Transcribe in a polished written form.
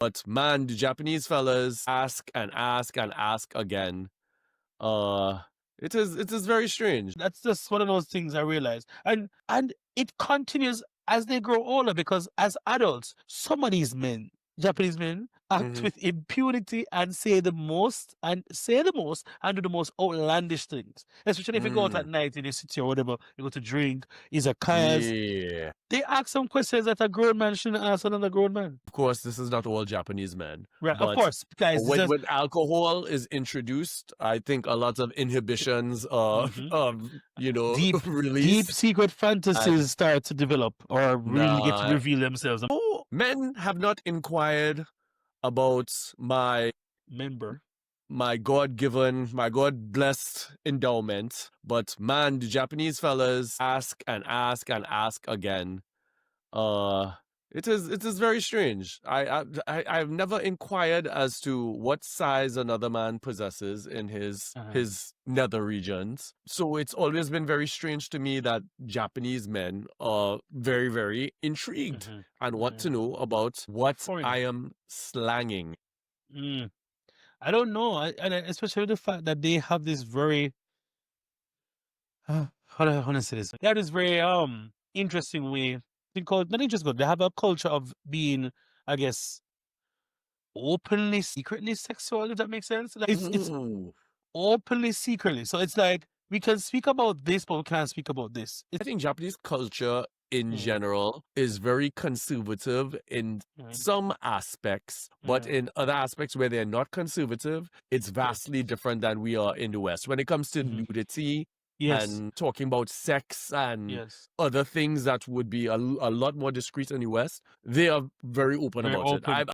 But man, the Japanese fellas ask and ask and ask again. Uh, it is very strange. That's just one of those things I realize. And it continues as they grow older because as adults, some of these men, Japanese men, act Mhm. with impunity and say the most and do the most outlandish things. Especially if you go out at Mm. night in the city or whatever, you go to drink, izakayas. Yeah. They ask some questions that a grown man shouldn't ask another grown man. Of course, this is not all Japanese men, Right, of but course, guys, it's when just when alcohol is introduced, I think a lot of inhibitions mhm. Deep, deep released. secret And fantasies start to develop or really get to nah, reveal themselves. no, men have not inquired about Member. my God-given, my God-blessed endowment, but man, the Japanese fellas ask and ask and ask again. Uh, it is very strange. I've never inquired as to what size another man possesses in his Uh-huh. his nether regions. So it's always been very strange to me that Japanese men are very, very intrigued Mhm. and want to Mhm. know about what I Foreigner. am slanging. Mm. I don't know, especially the fact that they have this very how do I want to say this? They have this very interesting way. Because not interesting, but they have a culture of being, I guess, openly, secretly sexual. If that makes sense, like it's Ooh. openly, secretly. So it's like we can speak about this, but we can't speak about this. I think Japanese culture in Mm, general is very conservative in mm, some aspects, but mm. in other aspects where they're not conservative, it's Yes. vastly different than we are in the West. When it comes to Mhm. nudity Yes. and talking about sex and Yes. other things that would be a lot more discreet in the West, they are very open Very about it. open.